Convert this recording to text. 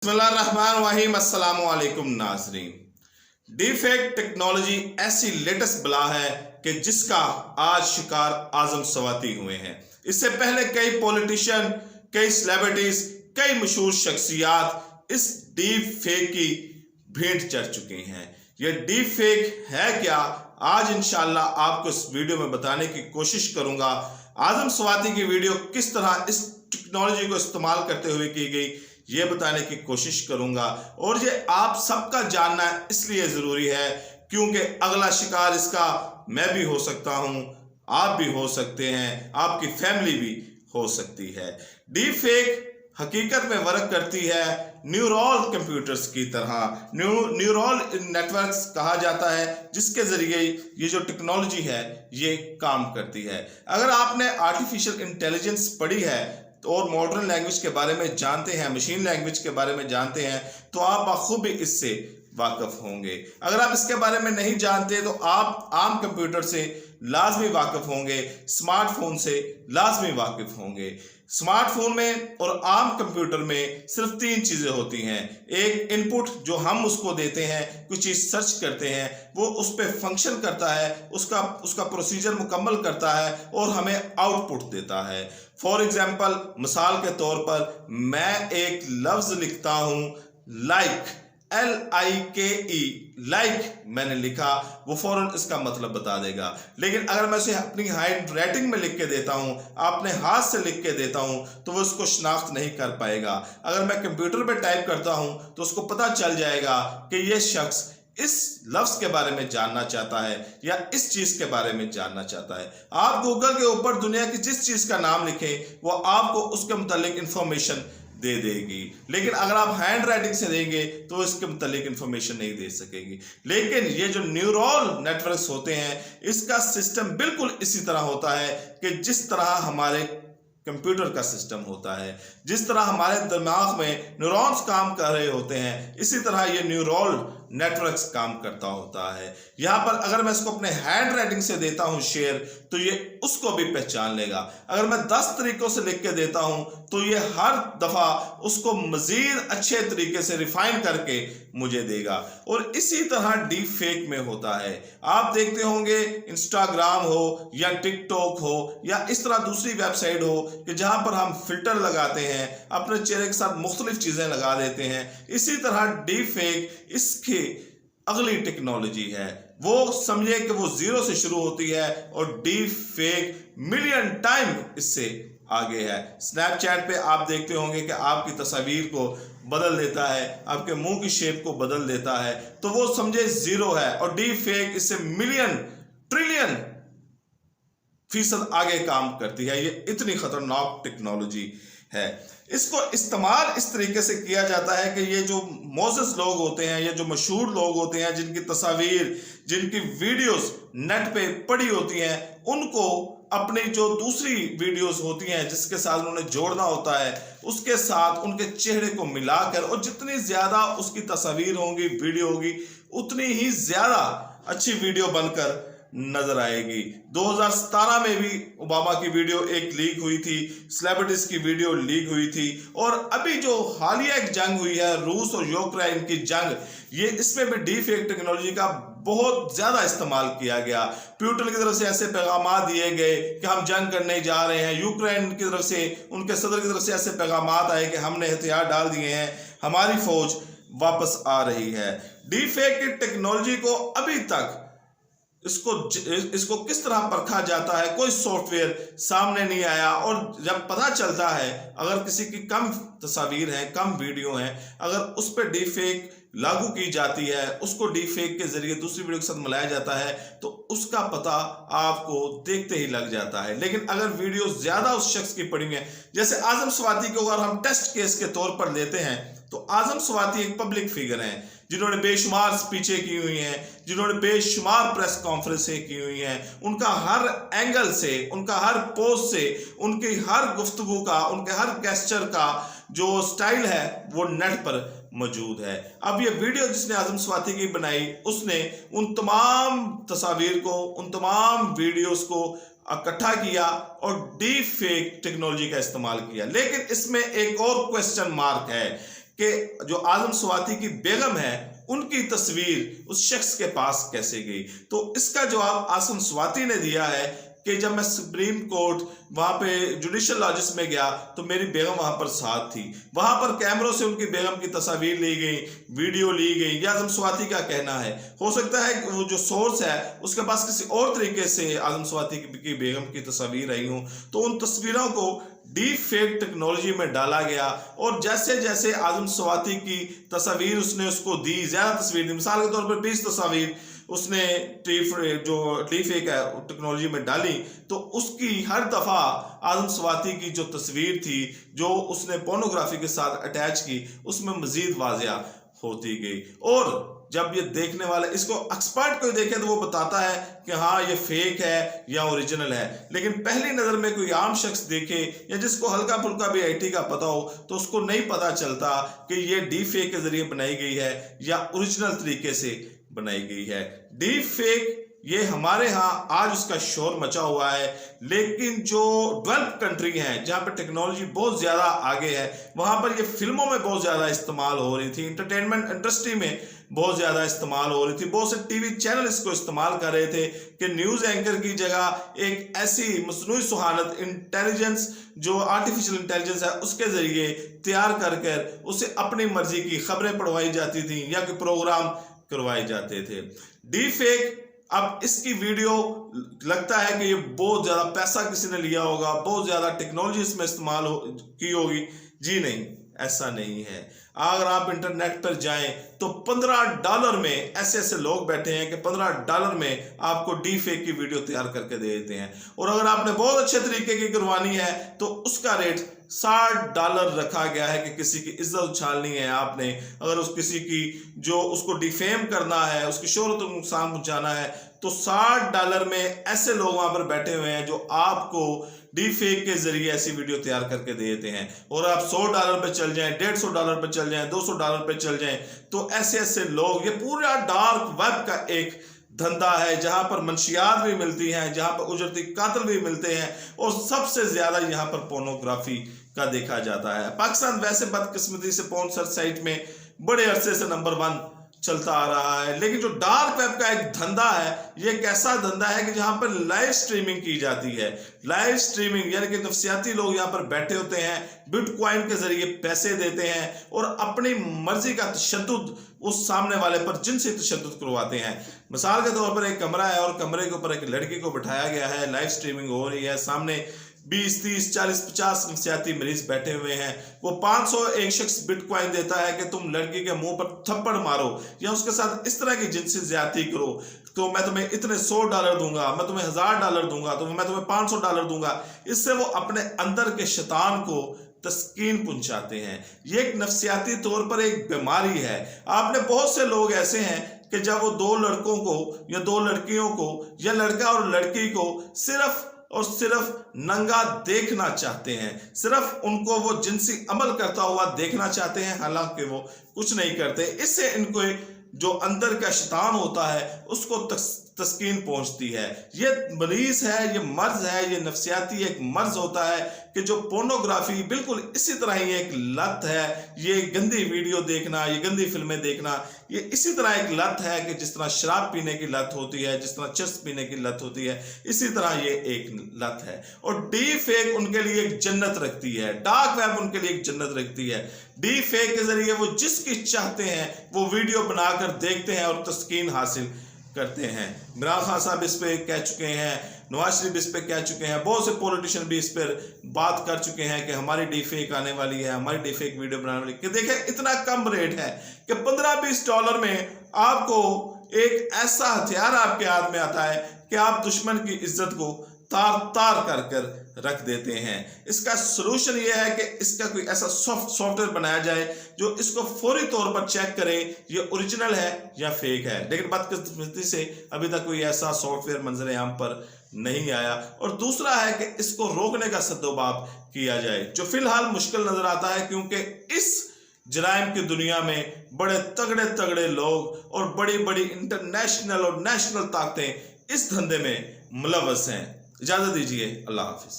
बिस्मिल्लाहिर्रहमानिर्रहीम। अस्सलामु अलैकुम नाज़रीन। डीफेक टेक्नोलॉजी ऐसी लेटेस्ट बला है कि जिसका आज शिकार आजम सवाती हुए हैं। इससे पहले कई पॉलिटिशियन, कई सेलिब्रिटीज, कई मशहूर शख्सियात इस डीप फेक की भेंट चढ़ चुके हैं। यह डीप फेक है क्या, आज इंशाल्लाह आपको इस वीडियो में बताने की कोशिश करूंगा। आजम सवाती की वीडियो किस तरह इस टेक्नोलॉजी को इस्तेमाल करते हुए की गई, ये बताने की कोशिश करूंगा। और ये आप सबका जानना इसलिए जरूरी है क्योंकि अगला शिकार इसका मैं भी हो सकता हूं, आप भी हो सकते हैं, आपकी फैमिली भी हो सकती है। डीप फेक हकीकत में वर्क करती है न्यूरल कंप्यूटर्स की तरह। न्यूरल नेटवर्क्स कहा जाता है जिसके जरिए ये जो टेक्नोलॉजी है ये काम करती है। अगर आपने आर्टिफिशियल इंटेलिजेंस पढ़ी है और मॉडर्न लैंग्वेज के बारे में जानते हैं, मशीन लैंग्वेज के बारे में जानते हैं, तो आप बखूबी इससे वाकिफ होंगे। अगर आप इसके बारे में नहीं जानते तो आप आम कंप्यूटर से लाजमी वाकिफ होंगे, स्मार्टफोन से लाजमी वाकिफ होंगे। स्मार्टफोन में और आम कंप्यूटर में सिर्फ तीन चीजें होती हैं। एक इनपुट जो हम उसको देते हैं, कुछ चीज सर्च करते हैं, वो उस पर फंक्शन करता है, उसका प्रोसीजर मुकम्मल करता है और हमें आउटपुट देता है। फॉर एग्जाम्पल, मिसाल के तौर पर मैं एक लफ्ज लिखता हूं लाइक, LIKE, लाइक मैंने लिखा, वो फौरन इसका मतलब बता देगा। लेकिन अगर मैं उसे अपनी हैंड राइटिंग में लिख के देता हूं, अपने हाथ से लिख के देता हूं, तो वो उसको शनाख्त नहीं कर पाएगा। अगर मैं कंप्यूटर पे टाइप करता हूं तो उसको पता चल जाएगा कि ये शख्स इस लफ्ज के बारे में जानना चाहता है या इस चीज के बारे में जानना चाहता है। आप गूगल के ऊपर दुनिया की जिस चीज का नाम लिखें वो आपको उसके मुतालिक इंफॉर्मेशन दे देगी। लेकिन अगर आप हैंड राइटिंग से देंगे तो इसके मुतालिक इंफॉर्मेशन नहीं दे सकेगी। लेकिन ये जो न्यूरल नेटवर्क्स होते हैं, इसका सिस्टम बिल्कुल इसी तरह होता है कि जिस तरह हमारे कंप्यूटर का सिस्टम होता है, जिस तरह हमारे दिमाग में न्यूरॉन्स काम कर रहे होते हैं, इसी तरह ये न्यूरल नेटवर्क्स काम करता होता है। यहाँ पर अगर मैं इसको अपने हैंड राइटिंग से देता हूँ शेयर, तो ये उसको भी पहचान लेगा। अगर मैं 10 तरीकों से लिख के देता हूँ तो ये हर दफा उसको मजीद अच्छे तरीके से रिफाइन करके मुझे देगा। और इसी तरह डीप फेक में होता है। आप देखते होंगे इंस्टाग्राम हो या टिकटॉक हो या इस तरह दूसरी वेबसाइट हो कि जहां पर हम फिल्टर लगाते हैं, अपने चेहरे के साथ मुख्तलिफ चीजें लगा देते हैं। इसी तरह डीप फेक इसकी अगली टेक्नोलॉजी है। वो समझे कि वो जीरो से शुरू होती है और डीप फेक मिलियन टाइम इससे आगे है। स्नैपचैट पे आप देखते होंगे कि आपकी तस्वीर को बदल देता है, आपके मुंह की शेप को बदल देता है, तो वो समझे जीरो है। और डीप फेक इससे मिलियन ट्रिलियन फीसद आगे काम करती है। ये इतनी खतरनाक टेक्नोलॉजी है। इसको इस्तेमाल इस तरीके से किया जाता है कि ये जो मोज़ेस लोग होते हैं, ये जो मशहूर लोग होते हैं, जिनकी तस्वीर, जिनकी वीडियोस नेट पे पड़ी होती हैं, उनको अपनी जो दूसरी वीडियोस होती हैं जिसके साथ उन्होंने जोड़ना होता है, उसके साथ उनके चेहरे को मिलाकर, और जितनी ज्यादा उसकी तस्वीर होगी, वीडियो होगी, उतनी ही ज्यादा अच्छी वीडियो बनकर नजर आएगी। 2017 में भी ओबामा की वीडियो एक लीक हुई थी, सेलिब्रिटीज की वीडियो लीक हुई थी, और अभी जो हालिया एक जंग हुई है रूस और यूक्रेन की जंग, ये इसमें भी डीप फेक टेक्नोलॉजी का बहुत ज्यादा इस्तेमाल किया गया। पुतिन की तरफ से ऐसे पैगाम दिए गए कि हम जंग करने जा रहे हैं, यूक्रेन की तरफ से, उनके सदर की तरफ से ऐसे पैगाम आए कि हमने हथियार डाल दिए हैं, हमारी फौज वापस आ रही है। डीप फेक की टेक्नोलॉजी को अभी तक इसको किस तरह परखा जाता है, कोई सॉफ्टवेयर सामने नहीं आया। और जब पता चलता है, अगर किसी की कम तस्वीर है, कम वीडियो है, अगर उस पर डीप फेक लागू की जाती है, उसको डीप फेक के जरिए दूसरी वीडियो के साथ मिलाया जाता है, तो उसका पता आपको देखते ही लग जाता है। लेकिन अगर वीडियो ज्यादा उस शख्स की पड़ी है, जैसे आजम सवाती को अगर हम टेस्ट केस के तौर पर लेते हैं, तो आजम सवाती एक पब्लिक फिगर हैं जिन्होंने बेशुमार स्पीचें की हुई हैं, जिन्होंने बेशुमार प्रेस कॉन्फ्रेंसें की हुई हैं। उनका हर एंगल से, उनका हर पोज से, उनकी हर गुफ्तगू का, उनके हर गेस्चर का जो स्टाइल है वो नेट पर मौजूद है। अब ये वीडियो जिसने आजम सवाती की बनाई, उसने उन तमाम तस्वीर को, उन तमाम वीडियोस को इकट्ठा किया और डीप फेक टेक्नोलॉजी का इस्तेमाल किया। लेकिन इसमें एक और क्वेश्चन मार्क है कि जो आजम स्वाति की बेगम है उनकी तस्वीर उस शख्स के पास कैसे गई। तो इसका जवाब आजम स्वाति ने दिया है कि जब मैं सुप्रीम कोर्ट वहां पे जुडिशियल लॉजिस में गया तो मेरी बेगम वहां पर साथ थी, वहां पर कैमरों से उनकी बेगम की तस्वीर ली गई, वीडियो ली गई। यह आजम स्वाति का कहना है। हो सकता है कि वो जो सोर्स है उसके पास किसी और तरीके से आजम स्वाति की बेगम की तस्वीर आई हूं, तो उन तस्वीरों को डीप फेक टेक्नोलॉजी में डाला गया और जैसे जैसे आजम स्वाति की तस्वीर उसने उसको दी, ज्यादा तस्वीर दी, मिसाल के तौर पर 20 तस्वीर उसने जो डी फेक है टेक्नोलॉजी में डाली, तो उसकी हर दफा आजम स्वाति की जो तस्वीर थी जो उसने पोर्नोग्राफी के साथ अटैच की उसमें मजीद वाजिया होती गई। और जब ये देखने वाले इसको एक्सपर्ट कोई देखे तो वो बताता है कि हाँ ये फेक है या ओरिजिनल है, लेकिन पहली नजर में कोई आम शख्स देखे या जिसको हल्का फुल्का भी आईटी का पता हो तो उसको नहीं पता चलता कि ये डी फेक के जरिए बनाई गई है या ओरिजिनल तरीके से बनाई गई है। डीप फेक ये हमारे यहाँ आज उसका शोर मचा हुआ है, लेकिन जो डेवलप कंट्री हैं जहाँ पर टेक्नोलॉजी बहुत ज्यादा आगे है वहां पर ये फिल्मों में बहुत ज्यादा इस्तेमाल हो रही थी, इंटरटेनमेंट इंडस्ट्री में बहुत ज्यादा इस्तेमाल हो रही थी। बहुत से टीवी चैनल इसको इस्तेमाल कर रहे थे कि न्यूज एंकर की जगह एक ऐसी मसनूई सुहानत इंटेलिजेंस जो आर्टिफिशियल इंटेलिजेंस है उसके जरिए तैयार कर उसे अपनी मर्जी की खबरें पढ़वाई जाती थी या कोई प्रोग्राम करवाए जाते थे। डीप फेक अब इसकी वीडियो लगता है कि ये बहुत ज्यादा पैसा किसी ने लिया होगा, बहुत ज्यादा टेक्नोलॉजी इसमें इस्तेमाल की होगी। जी नहीं, ऐसा नहीं है। अगर आप इंटरनेट पर जाएं तो $15 में ऐसे ऐसे लोग बैठे हैं कि $15 में आपको डी फेक की वीडियो तैयार करके दे देते हैं। और अगर आपने बहुत अच्छे तरीके की करवानी है तो उसका रेट $60 रखा गया है कि किसी की इज्जत उछालनी है आपने, अगर उस किसी की जो उसको डिफेम करना है, उसकी शोहरत को नुकसान पहुंचाना है, तो $60 में ऐसे लोग वहां पर बैठे हुए हैं जो आपको डी फेक के जरिए ऐसी वीडियो तैयार करके दे देते हैं। और आप $100 पे चल जाएं, $150 पे चल जाएं, $200 पे चल जाएं, तो ऐसे ऐसे लोग, ये पूरा डार्क वेब का एक धंधा है जहां पर मंशियात भी मिलती हैं, जहां पर उजरती कातिल भी मिलते हैं और सबसे ज्यादा यहां पर पोर्नोग्राफी का देखा जाता है। पाकिस्तान वैसे बदकिस्मती से पोर्न सर्च साइट में बड़े अरसे से नंबर 1 चलता आ रहा है, लेकिन जो डार्क वेब का एक धंधा है ये एक ऐसा धंधा है कि जहां पर लाइव स्ट्रीमिंग की जाती है। लाइव स्ट्रीमिंग यानी कि नफसियाती लोग यहां पर बैठे होते हैं, बिटकॉइन के जरिए पैसे देते हैं और अपनी मर्जी का तशद्दुद उस सामने वाले पर जिनसे तशद्दुद करवाते हैं। मिसाल के तौर पर एक कमरा है और कमरे के ऊपर एक लड़की को बिठाया गया है, लाइव स्ट्रीमिंग हो रही है, सामने 20, 30, 40, 50 नफसियाती मरीज बैठे हुए हैं। वो 500 एक शख्स बिटकॉइन देता है कि तुम लड़की के मुंह पर थप्पड़ मारो या उसके साथ इस तरह की जिनसी ज्यादती करो, तो मैं तुम्हें इतने $100 दूंगा, मैं तुम्हें $1000 दूंगा, तो मैं तुम्हें $500 दूंगा। इससे वो अपने अंदर के शैतान को तस्कीन पहुंचाते हैं। ये एक नफसियाती तौर पर एक बीमारी है। आपने बहुत से लोग ऐसे हैं कि जब वो 2 लड़कों को या 2 लड़कियों को या लड़का और लड़की को सिर्फ और सिर्फ नंगा देखना चाहते हैं, सिर्फ उनको वो जिनसी अमल करता हुआ देखना चाहते हैं, हालांकि वो कुछ नहीं करते। इससे इनको जो अंदर का शैतान होता है उसको तस्कीन पहुंचती है। ये मरीज है, ये मर्ज है, ये नफसियाती एक मर्ज होता है कि जो पोर्नोग्राफी बिल्कुल इसी तरह ही एक लत है। ये गंदी वीडियो देखना, ये गंदी फिल्में देखना, ये इसी तरह एक लत है कि जिस तरह शराब पीने की लत होती है, जिस तरह चरस पीने की लत होती है, इसी तरह ये एक लत है। और डीप फेक उनके लिए एक जन्नत रखती है, डार्क वेब उनके लिए एक जन्नत रखती है। डीप फेक के जरिए वो जिसकी चाहते हैं वो वीडियो बनाकर देखते हैं और तस्कीन हासिल करते हैं। इमरान खान साहब इस पे कह चुके हैं, नवाज शरीफ इस पे कह चुके हैं, बहुत से पॉलिटिशियन भी इस पर बात कर चुके हैं कि हमारी डी फेक आने वाली है, हमारी डी फेक वीडियो बनाने वाली। कि देखें इतना कम रेट है कि $15-20 में आपको एक ऐसा हथियार आपके हाथ में आता है कि आप दुश्मन की इज्जत को तार तार कर कर रख देते हैं। इसका सोल्यूशन यह है कि इसका कोई ऐसा सॉफ्टवेयर बनाया जाए जो इसको फौरी तौर पर चेक करे ये ओरिजिनल है या फेक है, लेकिन बदकिस्मती से अभी तक कोई ऐसा सॉफ्टवेयर मंजर आम पर नहीं आया। और दूसरा है कि इसको रोकने का सद्दोबाब किया जाए, जो फिलहाल मुश्किल नजर आता है क्योंकि इस जराइम की दुनिया में बड़े तगड़े तगड़े लोग और बड़ी बड़ी इंटरनेशनल और नेशनल ताकतें इस धंधे में मुलव्वस हैं। इजाजत दीजिए, अल्लाह हाफिज।